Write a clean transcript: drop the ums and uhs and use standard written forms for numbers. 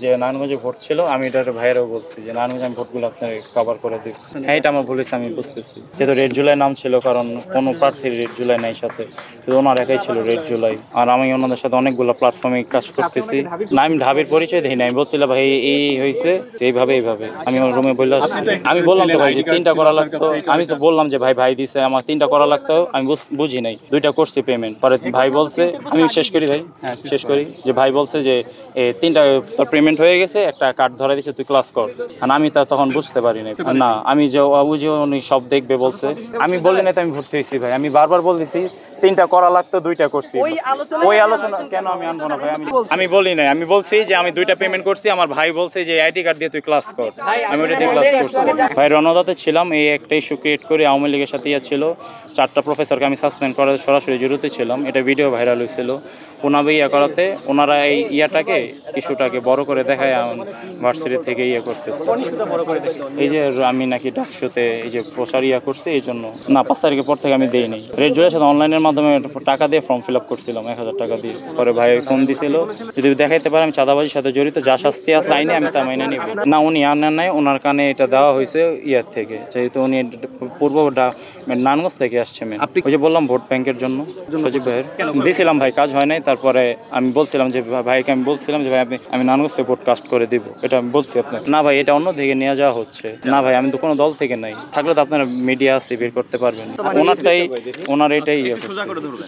যে নারায়ণগঞ্জে ভোট ছিল, আমি এটার ভাইয়েরও বলছি যে নারায়ণগঞ্জে আমি ভোটগুলো আপনার কভার করে দিই। হ্যাঁ, এটা আমার বলেছি, আমি বুঝতেছি। যেহেতু রেড জুলাই নাম ছিল, কারণ কোনো প্রার্থীর রেড জুলাই নাই সাথে, শুধু ওনার একাই ছিল রেড জুলাই। আর আমি ওনাদের সাথে অনেকগুলো প্ল্যাটফর্মে কাজ করতেছি না, আমি ঢাবির পরিচয় দিই না। আমি বলছিলাম ভাই এই হয়েছে যে এইভাবে আমি আমার রুমে বললে আমি বললাম তো ভাই যে 3টা করা লাগতো। আমি তো বললাম যে ভাই দিছে আমার 3টা করা লাগতো, আমি বুঝি নাই, 2টা করছি পেমেন্ট। পরে ভাই বলছে, আমি শেষ করি ভাই, শেষ করি যে ভাই বলছে যে 3টা তোর পেমেন্ট হয়ে গেছে, একটা কার্ড ধরে দিছে, তুই ক্লাস কর। আর আমি তো তখন বুঝতে পারি না, আমি যে বুঝে উনি সব দেখবে বলছে। আমি বলি না তো আমি ভর্তি হয়েছি ভাই, আমি বারবার বলতেছি 3টা করা লাগতো, 2টা করছি। ওই আলোচনা কেন আমি আনবো না ভাই? আমি বলি নাই, আমি বলছি যে আমি 2টা পেমেন্ট করছি। আমার ভাই বলছে যে আইডি কার্ড দিয়ে তুই ক্লাস কর, আমি ওটা দিয়ে ক্লাস করছি। ভাই রণদাতে ছিলাম, এই একটা ইস্যু ক্রিয়েট করে আওয়ামী লীগের সাথে ছিল। 4টা প্রফেসরকে আমি সাসপেন্ড করার সরাসরি জড়িত ছিলাম। এটা ভিডিও ভাইরাল হয়েছিল। ওনাবে করাতে ওনারা এই ইস্যুটাকে বড় করে দেখায় ভার্সিটি থেকে করতেছে। এই যে আমি নাকি ডাকসুতে এই যে প্রচার করছি, এই জন্য না, 5 তারিখের পর থেকে আমি দেইনি। রেড জুয়েলের সাথে অনলাইনের মাধ্যমে টাকা দিয়ে ফর্ম ফিল আপ করছিলাম 1000 টাকা দিয়ে। পরে ভাই ফোন দিছিল, যদি দেখাইতে পারে আমি চাঁদাবাজির সাথে জড়িত, যা শাস্তি আছে আইনে আমি তা মাইনে নিব না। উনি আনেন নাই, ওনার কানে এটা দেওয়া হয়েছে থেকে, যেহেতু উনি পূর্ব নারায়ণগঞ্জ থেকে আসছে। ওই যে বললাম ভোট ব্যাংকের জন্য সচিব ভাইয়ের দিয়েছিলাম ভাই, কাজ হয় নাই। তারপরে আমি বলছিলাম যে ভাইকে আমি বলছিলাম যে ভাই আমি নারায়ণগঞ্জ থেকে ভোট কাস্ট করে দিব, এটা আমি বলছি আপনার। না ভাই, এটা অন্য থেকে নিয়ে যাওয়া হচ্ছে। না ভাই, আমি তো কোনো দল থেকে নাই। থাকলে তো আপনারা মিডিয়া আছে, বের করতে পারবেন। ওনার এটাই